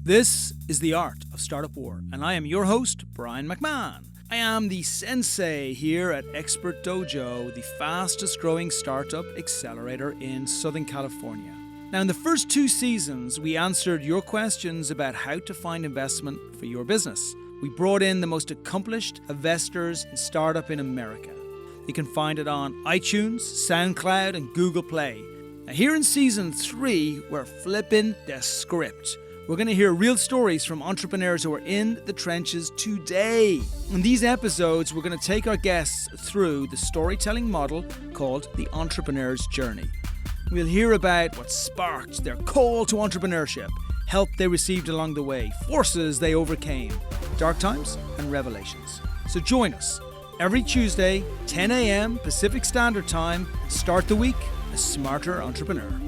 This is The Art of Startup War, and I am your host, Brian McMahon. I am the sensei here at Expert Dojo, the fastest growing startup accelerator in Southern California. Now, in the first 2 seasons, we answered your questions about how to find investment for your business. We brought in the most accomplished investors in startup in America. You can find it on iTunes, SoundCloud, and Google Play. Now, here in season 3, we're flipping the script. We're going to hear real stories from entrepreneurs who are in the trenches today. In these episodes, we're going to take our guests through the storytelling model called the entrepreneur's journey. We'll hear about what sparked their call to entrepreneurship, help they received along the way, forces they overcame, dark times and revelations. So join us every Tuesday, 10 a.m. Pacific Standard Time. Start the week a smarter entrepreneur.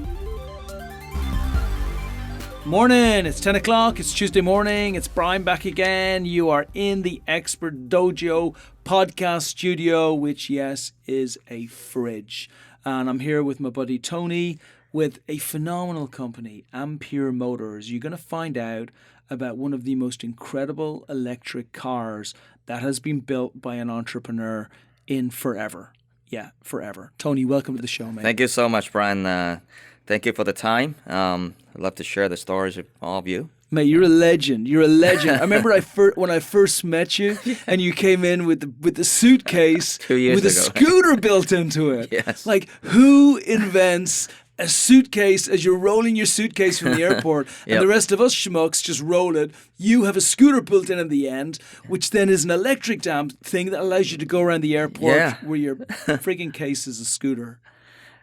Morning, it's 10 o'clock, it's Tuesday morning, it's Brian back again. You are in the Expert Dojo podcast studio, which, yes, is a fridge. And I'm here with my buddy Tony with a phenomenal company, Ampere Motors. You're going to find out about one of the most incredible electric cars that has been built by an entrepreneur in forever. Yeah, forever. Tony, welcome to the show, man. Thank you so much, Brian. Thank you for the time. I'd love to share the stories with all of you. Mate, you're a legend. You're a legend. I remember when I first met you, and you came in with the suitcase 2 years with a ago. scooter built into it. Yes. Like, who invents a suitcase as you're rolling your suitcase from the airport, and Yep. the rest of us schmucks just roll it? You have a scooter built in at the end, which then is an electric damn thing that allows you to go around the airport Yeah. where your freaking case is a scooter.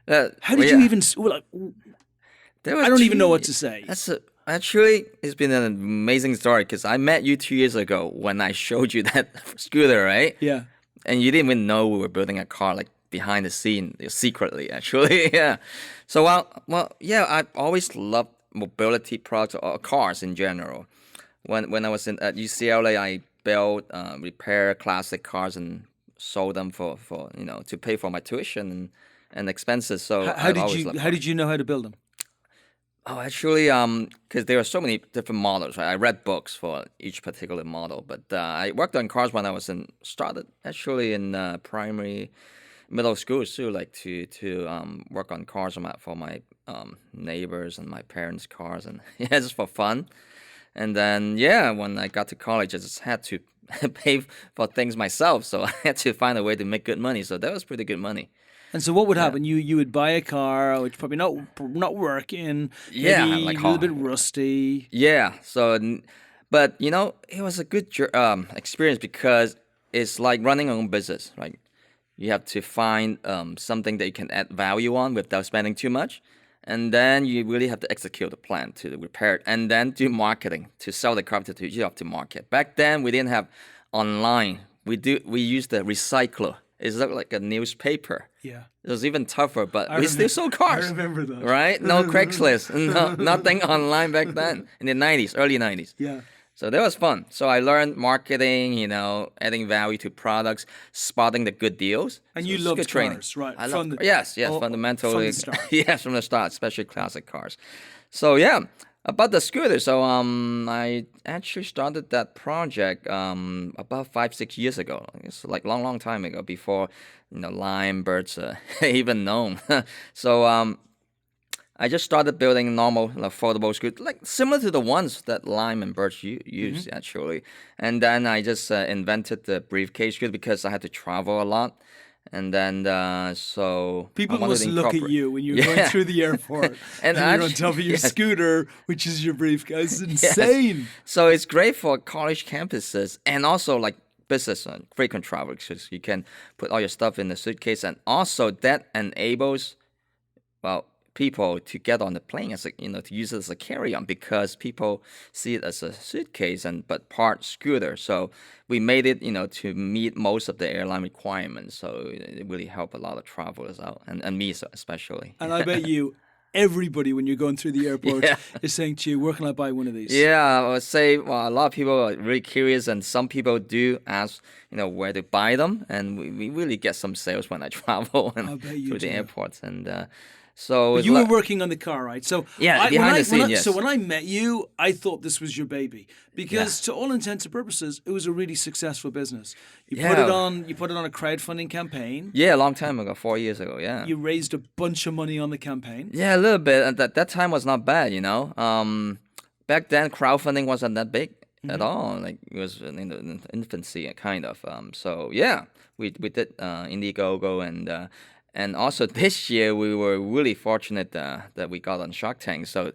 How How did you even? I don't even know what to say. Actually, it's been an amazing story because I met you 2 years ago when I showed you that scooter, right? Yeah. And you didn't even know we were building a car like behind the scene, secretly, actually. Yeah. So, yeah, I've always loved mobility products or cars in general. When I was at UCLA, I built, repair classic cars and sold them for to pay for my tuition and expenses. So How did you know how to build them? Oh, actually, because there are so many different models, right? I read books for each particular model, but I worked on cars when I was started actually in primary, middle school too, like to work on cars for my neighbors and my parents' cars, and yeah, just for fun. And then when I got to college, I just had to pay for things myself, so I had to find a way to make good money. So that was pretty good money. And so what would happen? You would buy a car, which probably not working, Yeah, maybe like a little bit rusty. Yeah. So, but it was a good experience because it's like running your own business. Like you have to find something that you can add value on without spending too much, and then you really have to execute the plan to repair it, and then do marketing to sell the car to you have to market. Back then, we didn't have online. We used the recycler. It's like a newspaper. Yeah. It was even tougher, but we still sold cars. I remember that. Right? No Craigslist. Nothing online back then in the 90s, early 90s. Yeah. So that was fun. So I learned marketing, adding value to products, spotting the good deals. And So you it's loved good training. cars, right? I From love the- yes, from fundamentally. the start. Yes, from the start, especially classic cars. So about the scooter. So I actually started that project about 5-6 years ago. It's like long time ago before Lime Birds even known. So I just started building normal foldable scooters, like similar to the ones that Lime and Birch use actually. And then I just invented the briefcase scooter because I had to travel a lot. And then so People I wanted must to look at incorporate- you when you're going through the airport and you're on actually- top of your yes. scooter, which is your briefcase. It's Yes. insane. So it's great for college campuses and also like business and frequent travelers because you can put all your stuff in the suitcase, and also that enables people to get on the plane as to use it as a carry-on because people see it as a suitcase but part scooter. So we made it to meet most of the airline requirements. So it really helped a lot of travelers out and me especially. And I bet you everybody, when you're going through the airport, is saying to you, where can I buy one of these? Yeah, I would say a lot of people are really curious, and some people do ask, where to buy them, and we really get some sales when I travel I bet you through the do. airports, and So But you were working on the car, right? So yeah, behind the scene, yes. So when I met you, I thought this was your baby because, to all intents and purposes, it was a really successful business. You put it on. You put it on a crowdfunding campaign. Yeah, a long time ago, 4 years ago. Yeah. You raised a bunch of money on the campaign. Yeah, a little bit. And that time was not bad, Back then, crowdfunding wasn't that big at all. Like it was in the infancy, kind of. So yeah, we did Indiegogo and also this year we were really fortunate that we got on Shark Tank. So,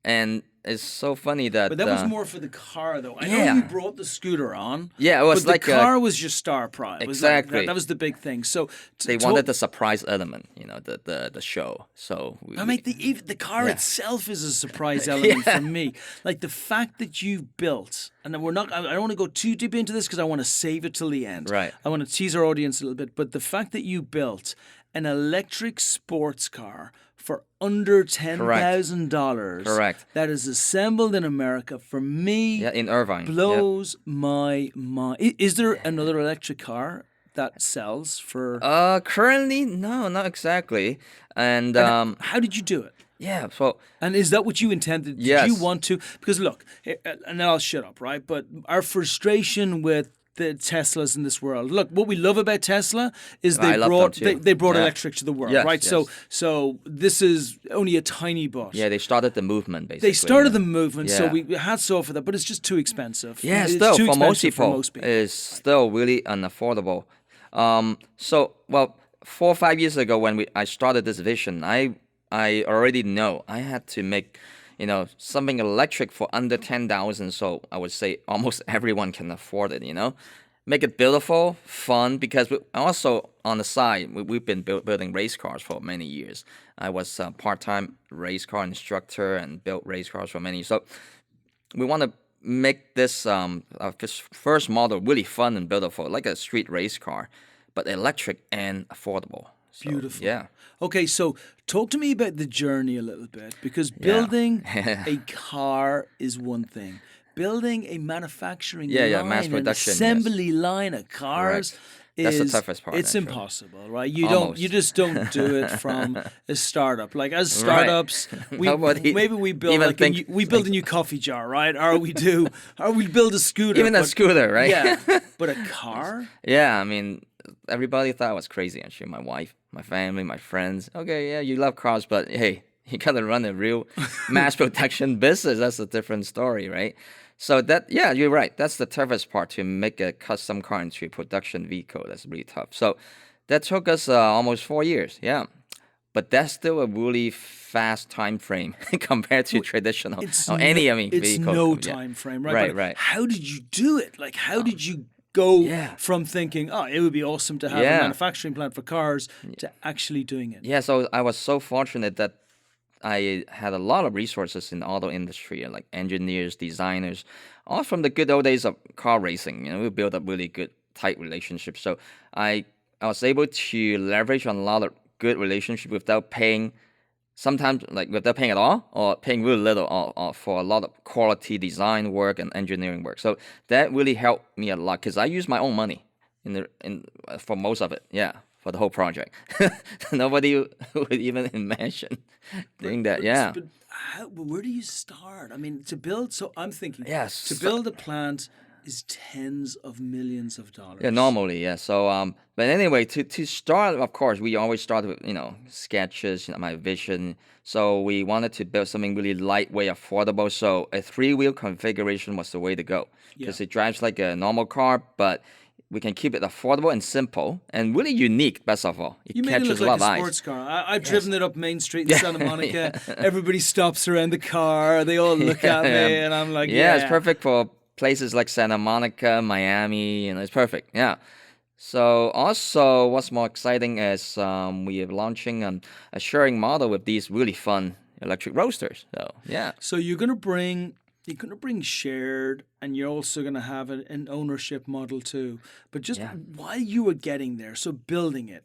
and it's so funny that. But that was more for the car, though. I know you brought the scooter on. Yeah, it was but like the car was your star prize. Exactly. That was the big thing. So they wanted the surprise element, the show. So the car itself is a surprise element for me. Like the fact that you built, and we're not. I don't want to go too deep into this because I want to save it till the end. Right. I want to tease our audience a little bit, but the fact that you built an electric sports car for under $10,000. Correct. That is assembled in America, for me, in Irvine, blows my mind. Is there another electric car that sells for? Currently, no, not exactly. And how did you do it? Yeah, so. And is that what you intended? Yes. Did you want to? Because look, and then I'll shut up, right? But our frustration with the Teslas in this world. Look, what we love about Tesla is they brought electric to the world, right? Yes. So this is only a tiny bus. Yeah, they started the movement, basically. They started the movement, so we hats off for that, but it's just too expensive. Yeah, it's still, too for most people, people. it's still really unaffordable. 4 or 5 years ago when I started this vision, I already know I had to make something electric for under 10,000. So I would say almost everyone can afford it, Make it beautiful, fun, because also on the side, we've been building race cars for many years. I was a part-time race car instructor and built race cars for many years. So we want to make this first model really fun and beautiful, like a street race car, but electric and affordable. So, beautiful. Yeah. Okay, so talk to me about the journey a little bit, because building a car is one thing. Building a manufacturing line, mass production, an assembly line of cars That's the toughest part. It's actually. impossible, right? You just don't do it from a startup. Like as startups, we build we build a new coffee jar, right? Or we build a scooter. Even a scooter, right? Yeah, but a car. Yeah, I mean, everybody thought I was crazy. Actually, my wife, my family, my friends. Okay, yeah, you love cars, but hey, you gotta run a real mass production business. That's a different story, right? So you're right. That's the toughest part, to make a custom car into a production vehicle. That's really tough. So that took us almost 4 years. Yeah, but that's still a really fast time frame compared to traditional It's vehicle. no time frame, right? Right. How did you do it? Like, how did you go from thinking, it would be awesome to have a manufacturing plant for cars to actually doing it? Yeah, so I was so fortunate that I had a lot of resources in the auto industry, like engineers, designers, all from the good old days of car racing. We built up really good, tight relationships. So I was able to leverage on a lot of good relationships without paying, sometimes like without paying at all, or paying really little or for a lot of quality design work and engineering work. So that really helped me a lot, because I use my own money for most of it. Yeah. For the whole project. Nobody would even imagine doing that. Yeah. But where do you start? I mean, I'm thinking, yes, to build a plant is tens of millions of dollars. Yeah, normally, yeah. So, but anyway, to start, of course, we always start with, sketches, my vision. So we wanted to build something really lightweight, affordable. So a 3-wheel configuration was the way to go, because it drives like a normal car, but we can keep it affordable and simple and really unique, best of all. It catches a lot of eyes. You made it look like a sports car. I've driven it up Main Street in Santa Monica. Everybody stops around the car. They all look at me, and I'm like, it's perfect for places like Santa Monica, Miami. It's perfect. Yeah. So also, what's more exciting is we are launching a sharing model with these really fun electric roadsters. So, yeah. So you're going to bring shared, and you're also going to have an ownership model too. But just while you were getting there, so building it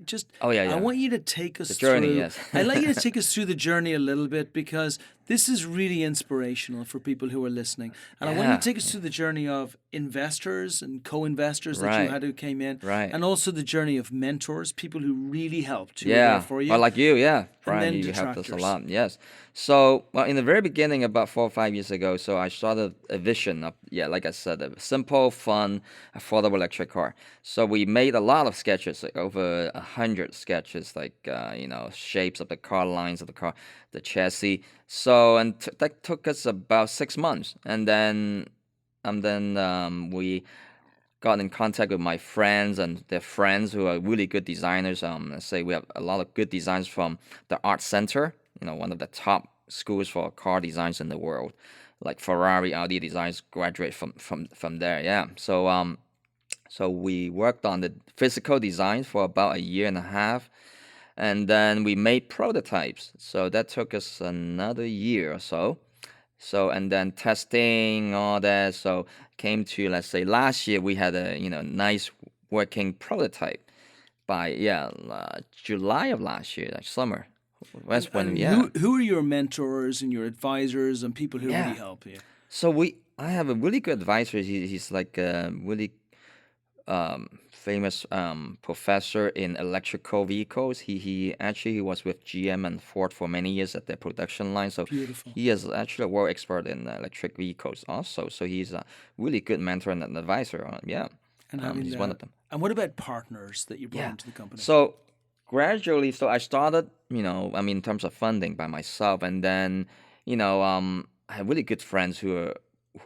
just, I want you to take us the journey, through. yes. I'd like you to take us through the journey a little bit, because This is really inspirational for people who are listening. And I want you to Yeah. take us through the journey of investors and co-investors that you Right. had who came in, Right. and also the journey of mentors, people who really helped, who were there Yeah. for you, Well, like you, yeah. and Brian, then you helped us a detractors. lot. Yes. So, well, in the very beginning, about 4 or 5 years ago, so I started a vision of, yeah, like I said, a simple, fun, affordable electric car. So we made a lot of sketches, like over 100 sketches, like, shapes of the car, lines of the car, the chassis. So, and that took us about 6 months. And then we got in contact with my friends and their friends who are really good designers. Let's say we have a lot of good designs from the Art Center, one of the top schools for car designs in the world, like Ferrari, Audi designs graduate from there. Yeah. So we worked on the physical design for about a year and a half, and then we made prototypes. So that took us another year or so. So and then testing all that. So came to, let's say, last year we had a nice working prototype by July of last year, like summer. And That's when, and yeah. who are your mentors and your advisors and people who really Yeah. help you? So I have a really good advisor. He's like a really famous professor in electrical vehicles. He was with GM and Ford for many years at their production line. So Beautiful. he is actually a world expert in electric vehicles also. So he's a really good mentor and an advisor. Yeah, And having he's one of them. and what about partners that you brought Yeah. into the company? So gradually, so I started, in terms of funding by myself, and then, I have really good friends who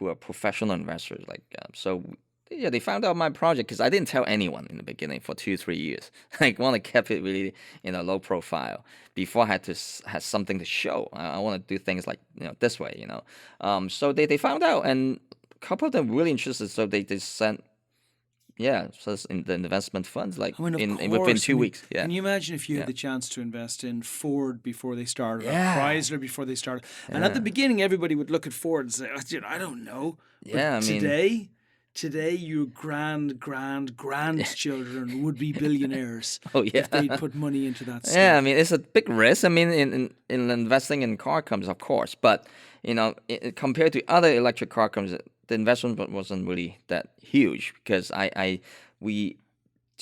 are professional investors. Like, so yeah, they found out my project because I didn't tell anyone in the beginning for 2 3 years. Like, want to keep it really, low profile before I had something to show. I want to do things like this way. So they found out, and a couple of them really interested. So they sent. Yeah, so it's in the investment funds, like I mean, of within course. I 2 weeks. mean, Yeah, can you imagine if you had yeah, the chance to invest in Ford before they started, or yeah, Chrysler before they started? And at the yeah, beginning, everybody would look at Ford and say, "Oh, dude, I don't know." But yeah. I mean, today, your grandchildren would be billionaires oh if they'd yeah, put money into that yeah. I stuff. mean, it's a big risk. I mean, in investing in car companies, of course, but compared to other electric car companies, the investment wasn't really that huge because we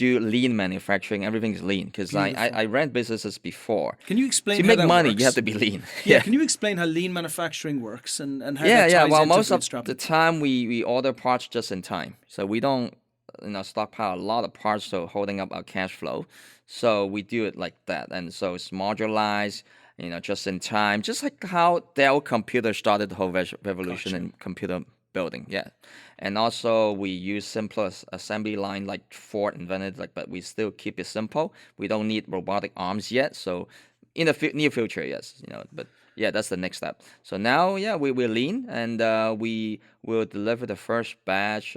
do lean manufacturing. Everything's lean because Beautiful. I ran businesses before. Can you To explain how make that money, you have works? to be lean. Yeah, Yeah. can you explain how lean manufacturing works and how Yeah, that yeah. ties Well, into most of the bootstrapping? time we order parts just in time, so we don't stockpile a lot of parts, so holding up our cash flow. So we do it like that, and so it's modularized, just in time, just like how Dell Computer started the whole revolution Gotcha. in computer building. Yeah, and also we use simpler assembly line like Ford invented, like, but we still keep it simple. We don't need robotic arms yet, so in the near future, yes, but yeah, that's the next step. So now, yeah, we're lean, and we will deliver the first batch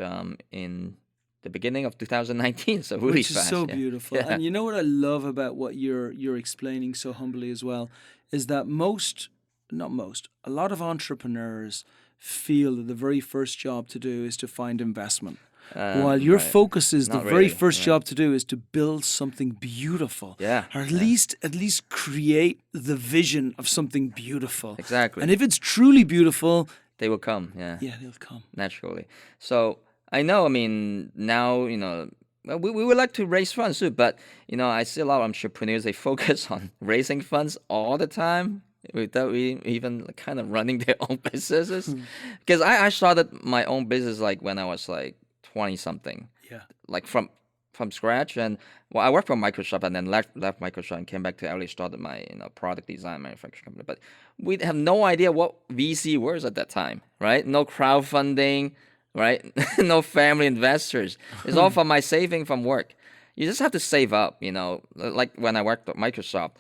in the beginning of 2019. So really Which is fast. so Yeah, beautiful. yeah, And you know what I love about what you're explaining so humbly as well is that not most, a lot of entrepreneurs feel that the very first job to do is to find investment. While your right. focus is the Not very really. first Right. job to do is to build something beautiful, Yeah, or at yeah, least create the vision of something beautiful. And exactly. if it's truly beautiful, They will come. Yeah, yeah, they'll come. naturally. So I know. I mean, now well, we would like to raise funds too, but I see a lot of entrepreneurs. They focus on raising funds all the time without even kind of running their own businesses. Because I started my own business like when I was like 20 something, Yeah. like from scratch. And well, I worked for Microsoft and then left Microsoft and came back to LA, started my product design manufacturing company. But we have no idea what VC was at that time, right? No crowdfunding, right? No family investors. It's all from my saving from work. You just have to save up, like when I worked at Microsoft,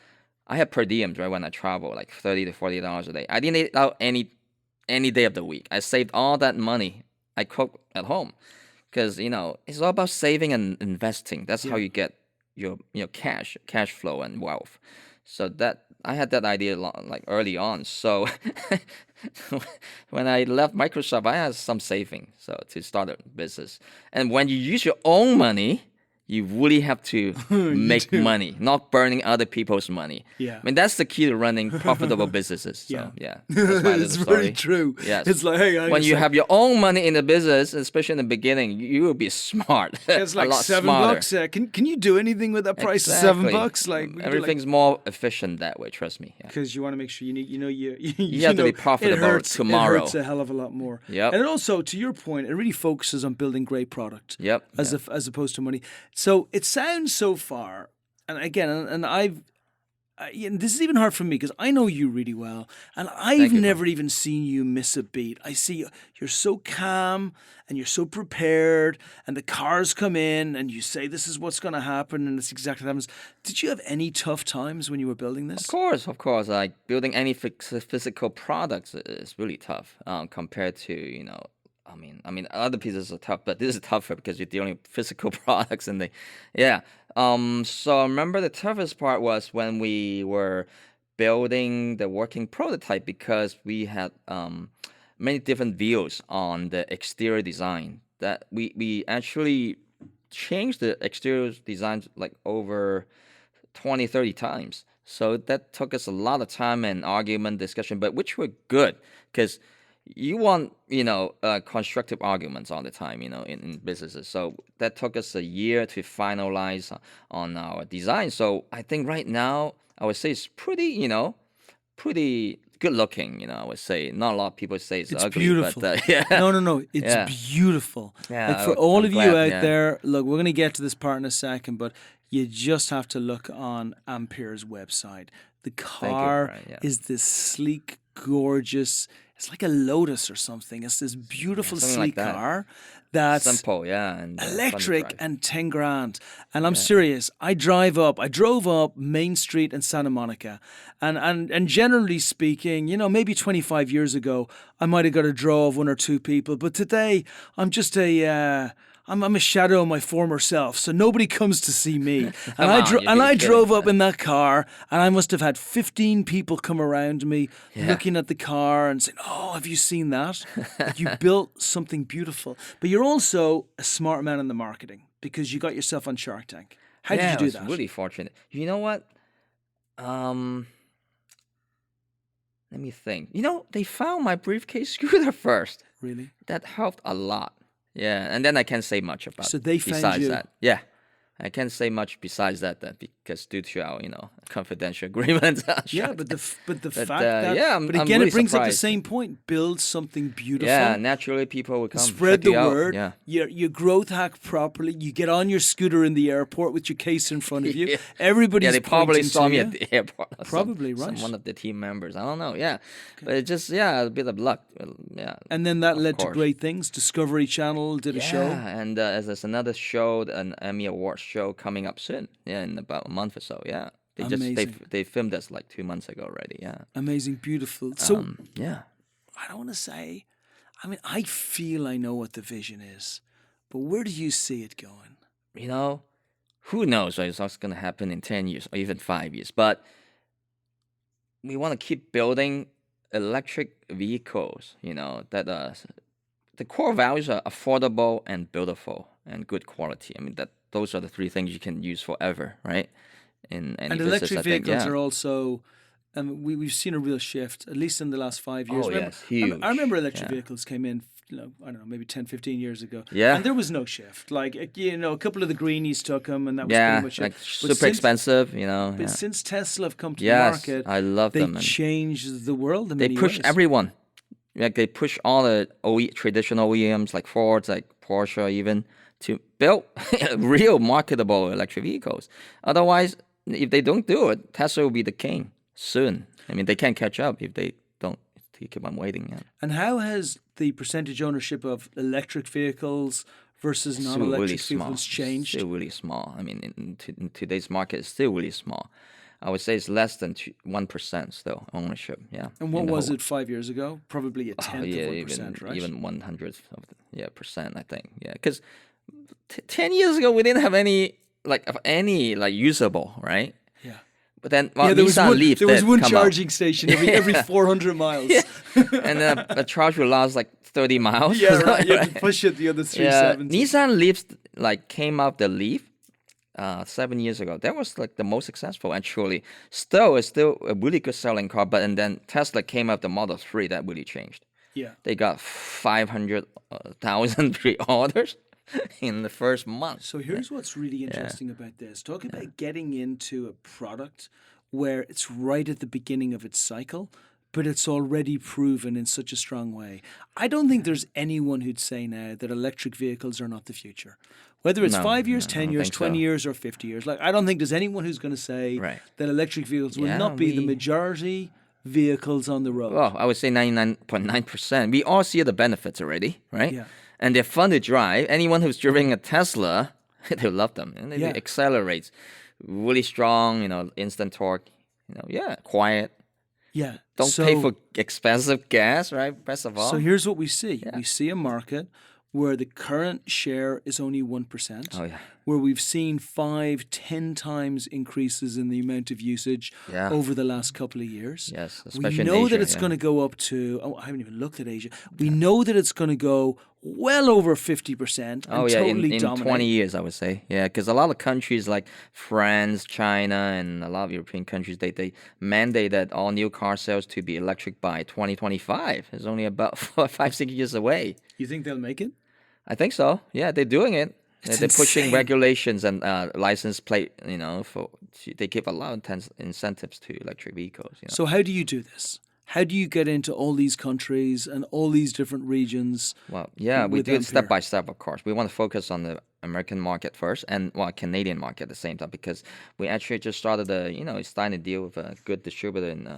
I had per diems, right, when I travel, like $30 to $40 a day. I didn't eat out any day of the week. I saved all that money. I cook at home because it's all about saving and investing. That's how Yeah. you get your cash flow and wealth. So that I had that idea like early on. So when I left Microsoft, I had some saving so to start a business. And when you use your own money, you really have to make money, not burning other people's money. Yeah. I mean, that's the key to running profitable businesses. So, Yeah. that's my It's little very story. true. Yes. It's like, hey, When you have your own money in the business, especially in the beginning, you will be smart. it's like a lot $7. smarter. Can you do anything with that price Exactly. of $7? Like we do, Everything's more efficient that way. Trust me. Yeah. because you want to make sure you have to be profitable tomorrow. It hurts a hell of a lot more. Yep. And it also, to your point, it really focuses on building great product. Yep. As opposed to money. So it sounds so far, and again, and this is even hard for me because I know you really well, and I've never even seen you miss a beat. I see you're so calm and you're so prepared, and the cars come in, and you say this is what's going to happen, and it's exactly what happens. Did you have any tough times when you were building this? Of course. Like building any physical products is really tough compared to I mean, other pieces are tough, but this is tougher because you're dealing with physical products and So I remember the toughest part was when we were building the working prototype because we had many different views on the exterior design. That we actually changed the exterior design like over 20, 30 times. So that took us a lot of time and argument, discussion, but which were good because you want, constructive arguments all the time, in businesses. So that took us a year to finalize on our design. So I think right now, I would say it's pretty good looking, I would say. Not a lot of people say it's ugly. Beautiful. But, yeah. No. It's beautiful. Yeah, like for all of you glad, out there, look, we're going to get to this part in a second, but you just have to look on Ampere's website. The car is this sleek, gorgeous, it's like a Lotus or something. It's this beautiful, sleek car that's simple, and electric and 10 grand. And I'm serious. I drove up Main Street in Santa Monica. And generally speaking, maybe 25 years ago, I might have got a draw of one or two people. But today, I'm just I'm a shadow of my former self, so nobody comes to see me. And I drove up in that car, and I must have had 15 people come around me looking at the car and saying, "Oh, have you seen that? Like, you built something beautiful." But you're also a smart man in the marketing because you got yourself on Shark Tank. How did you do that? I was really fortunate. You know what? Let me think. They found my briefcase scooter first. Really? That helped a lot. Yeah, and then I can't say much about. So they found besides you. That. Yeah, I can't say much besides that because due to our confidential agreement. Yeah, but the fact that but again, really it brings surprised. up the same point. Build something beautiful. Yeah, naturally people will come spread check the you word. Out. You growth hack properly. You get on your scooter in the airport with your case in front of you. Everybody's they probably saw me you. at the airport. Probably right. One of the team members. I don't know. Yeah, but it just a bit of luck. Yeah. And then that led to great things. Discovery Channel did a show. Yeah, and there's another show, an Emmy Awards show coming up soon. Yeah, in about a month or so. Yeah. They filmed us like 2 months ago already. Yeah. Amazing, beautiful. So I don't want to say. I mean, I feel I know what the vision is, but where do you see it going? Who knows what's going to happen in 10 years or even 5 years? But we want to keep building electric vehicles. That the core values are affordable and beautiful and good quality. I mean those are the three things you can use forever, right? And electric vehicles are also, we've seen a real shift, at least in the last 5 years. Oh, yes, huge. I remember electric vehicles came in, I don't know, maybe 10, 15 years ago. Yeah. And there was no shift. Like, a couple of the greenies took them, and that was pretty much like it. super expensive, But since Tesla have come to the yes, market, I love them. They changed the world in They many push ways. everyone. Like they push all the traditional OEMs like Ford, like Porsche even, to build real marketable electric vehicles. Otherwise, if they don't do it, Tesla will be the king soon. I mean, they can't catch up if they don't. They keep on waiting. Yeah. And how has the percentage ownership of electric vehicles versus non-electric vehicles changed? Still really small. I mean, in today's market, it's still really small. I would say it's less than 1% still ownership. Yeah. And what was it 5 years ago? Probably a tenth of 1%, right? Even 100th of percent, I think. Yeah, because 10 years ago we didn't have any usable, right? Yeah. But then there was one charging station every 400 miles. Yeah. And a charge will last like 30 miles. Yeah, right. You have to push it the other 370. Nissan Leaf came out the Leaf 7 years ago. That was like the most successful actually. Still, it's still a really good selling car. But and then Tesla came up the Model 3 that really changed. Yeah. They got 500,000 pre-orders in the first month. So here's what's really interesting about this. Talk about getting into a product where it's right at the beginning of its cycle, but it's already proven in such a strong way. I don't think there's anyone who'd say now that electric vehicles are not the future. Whether it's 5 years, I 10 don't years, think 20 so. years, or 50 years. Like, I don't think there's anyone who's going to say Right. that electric vehicles will Yeah, not be the we- majority vehicles on the road. Well, I would say 99.9%. We all see the benefits already, right? Yeah. And they're fun to drive. Anyone who's driving a Tesla, they love them. And they Yeah. accelerate really strong, instant torque, quiet. Yeah. Don't pay for expensive gas, right? First of all. So here's what we see. We see a market where the current share is only 1%. Oh, yeah. Where we've seen 5-10 times increases in the amount of usage Yeah. over the last couple of years. Yes, We especially in know Asia, that it's yeah. going to go up to, I haven't even looked at Asia. We know that it's going to go well over 50% and Oh, yeah, totally in dominate. 20 years, I would say. Yeah, because a lot of countries like France, China, and a lot of European countries, they mandate that all new car sales to be electric by 2025. It's only about 5-6 years away. You think they'll make it? I think so. Yeah, they're doing it. It's They're pushing insane. regulations and license plate, they give a lot of incentives to electric vehicles. So how do you do this? How do you get into all these countries and all these different regions? Well, yeah, we with do it Ampere? step by step, of course. We want to focus on the American market first and Canadian market at the same time because we actually just started starting to deal with a good distributor in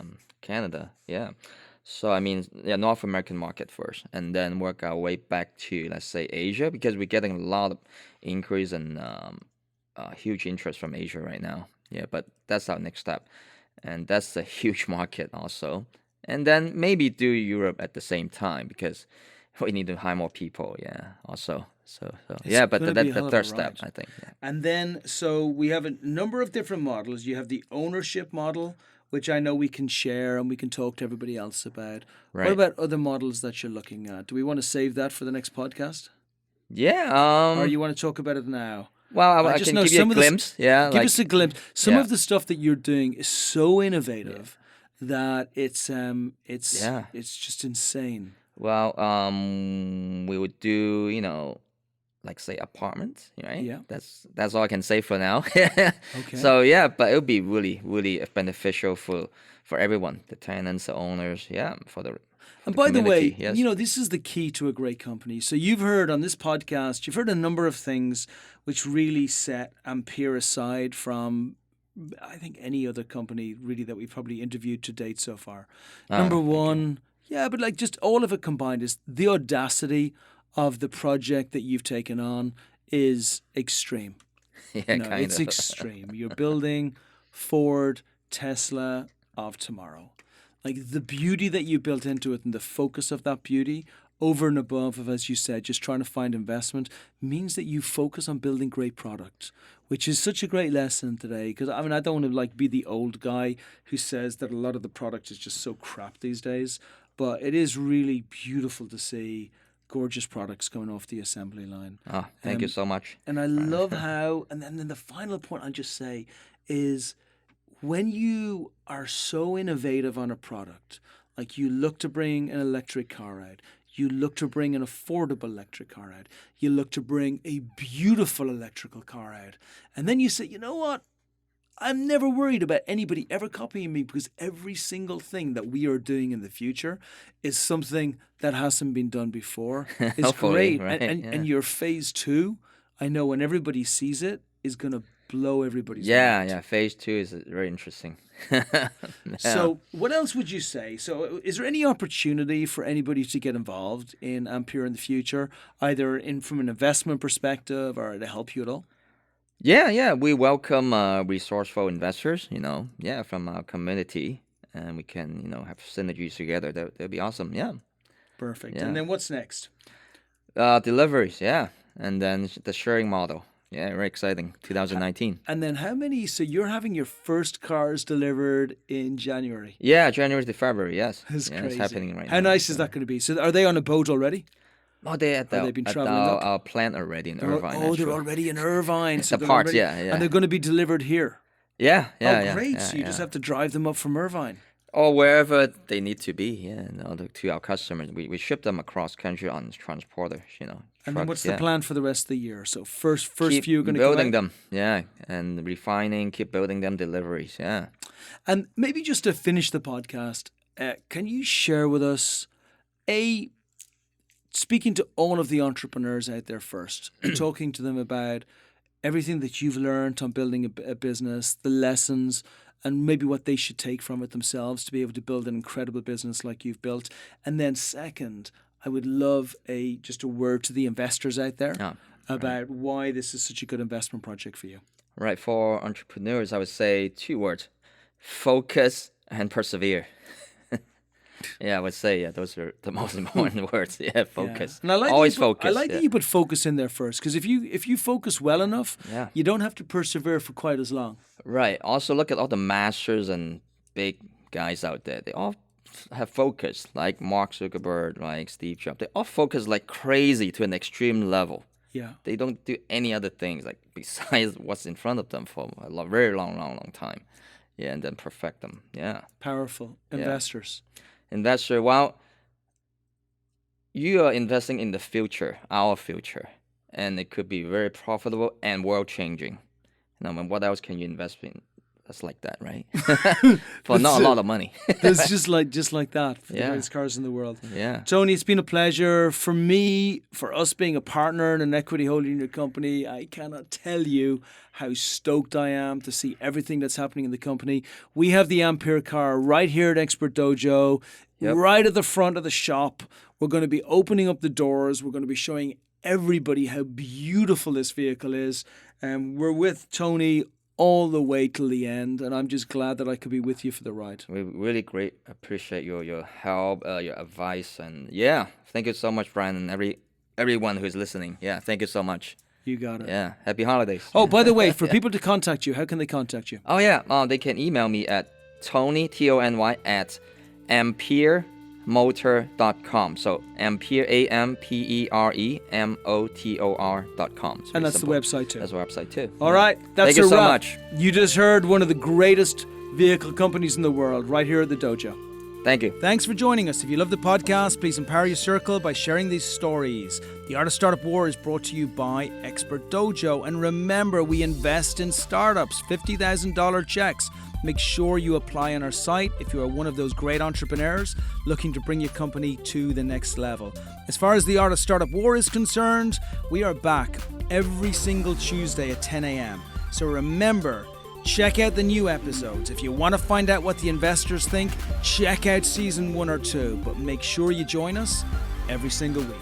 Canada. Yeah. So, I mean, North American market first and then work our way back to, let's say, Asia because we're getting a lot of increase and huge interest from Asia right now. Yeah, but that's our next step. And that's a huge market also. And then maybe do Europe at the same time because we need to hire more people. Yeah, also. So yeah, but gonna that's be a hell the of a third step, ride. I think. Yeah. And then, so we have a number of different models. You have the ownership model, which I know we can share and we can talk to everybody else about. What Right. about other models that you're looking at? Do we want to save that for the next podcast? Yeah. Or you want to talk about it now? Well, I I just can know give you a some of the s- glimpse. Yeah. Give like, us a glimpse. Some yeah. of the stuff that you're doing is so innovative that it's Yeah. just insane. Well, we would do, like say apartments, right? Yeah. That's all I can say for now. Okay. So yeah, but it would be really, really beneficial for everyone, the tenants, the owners, for the And by the way, community, yes. this is the key to a great company. So you've heard on this podcast, you've heard a number of things which really set Ampere aside from, I think, any other company really that we've probably interviewed to date so far. Number thank you. one, but like just all of it combined is the audacity of the project that you've taken on is extreme. Yeah, kind It's of. extreme. You're building Ford, Tesla of tomorrow. Like the beauty that you built into it and the focus of that beauty over and above of, as you said, just trying to find investment means that you focus on building great product, which is such a great lesson today. Because I mean, I don't want to be the old guy who says that a lot of the product is just so crap these days, but it is really beautiful to see gorgeous products coming off the assembly line. Oh, thank you so much. And I love how, and then the final point I'll just say is when you are so innovative on a product, like you look to bring an electric car out, you look to bring an affordable electric car out, you look to bring a beautiful electrical car out, and then you say, you know what? I'm never worried about anybody ever copying me because every single thing that we are doing in the future is something that hasn't been done before. It's Hopefully, great. right, And your phase 2, I know when everybody sees it, is going to blow everybody's mind. Yeah. Phase 2 is very interesting. So what else would you say? So is there any opportunity for anybody to get involved in Ampere in the future, either from an investment perspective or to help you at all? Yeah. We welcome resourceful investors, from our community, and we can, have synergies together. That'd be awesome. Yeah. Perfect. Yeah. And then what's next? Deliveries, and then the sharing model. Yeah, very exciting. 2019. And then how many? So you're having your first cars delivered in January. Yeah, January to February. Yes. That's Yeah, crazy. it's happening right How now. nice is that going to be? So are they on a boat already? Oh, they're at They've been traveling up. our plant already in Irvine. They're actually. already in Irvine. So The they're parts, already- yeah. And they're going to be delivered here. Yeah, yeah, Oh, yeah. great. yeah, So you just yeah. have to drive them up from Irvine. Or wherever they need to be, to our customers. We ship them across country on transporters, And then trucks, what's the plan for the rest of the year? So first Keep few are going to building come out. them, yeah, and refining, keep building them, deliveries, yeah. And maybe just to finish the podcast, can you share with us, speaking to all of the entrepreneurs out there first, and talking to them about everything that you've learned on building a business, the lessons, and maybe what they should take from it themselves to be able to build an incredible business like you've built. And then second, I would love just a word to the investors out there about why this is such a good investment project for you. Right, for entrepreneurs, I would say 2 words: focus and persevere. Yeah, I would say those are the most important words. Yeah, focus. And I like Always that you put, focus. I like that you put focus in there first, because if you focus well enough, you don't have to persevere for quite as long. Right. Also, look at all the masters and big guys out there. They all have focus, like Mark Zuckerberg, like Steve Jobs. They all focus like crazy to an extreme level. Yeah. They don't do any other things like besides what's in front of them for a very long time. Yeah, and then perfect them. Yeah. Powerful investors. Investor, well, you are investing in the future, our future, and it could be very profitable and world-changing. What else can you invest in? That's like that, right? For not a lot of money. It's just like that for the Yeah. greatest cars in the world. Yeah. Tony, it's been a pleasure. For me, for us being a partner and an equity holder in your company, I cannot tell you how stoked I am to see everything that's happening in the company. We have the Ampere car right here at Expert Dojo, right at the front of the shop. We're going to be opening up the doors. We're going to be showing everybody how beautiful this vehicle is. And we're with Tony all the way till the end, and I'm just glad that I could be with you for the ride. We really appreciate your help, your advice, and thank you so much, Brian, and everyone who's listening. Yeah, thank you so much. You got it. Yeah, happy holidays. Oh, by the way, for people to contact you, how can they contact you? Oh yeah, they can email me at Tony Tony at amperemotor.com. So Ampere AMPEREMOTOR.com. And that's the website too. That's the website too. All right, that's Thank you a so wrap. much. You just heard one of the greatest vehicle companies in the world right here at the Dojo. Thank you. Thanks for joining us. If you love the podcast, please empower your circle by sharing these stories. The Art of Startup War is brought to you by Expert Dojo. And remember, we invest in startups, $50,000 checks. Make sure you apply on our site if you are one of those great entrepreneurs looking to bring your company to the next level. As far as the Art of Startup War is concerned, we are back every single Tuesday at 10 a.m. So remember, check out the new episodes. If you want to find out what the investors think, check out season 1 or 2. But make sure you join us every single week.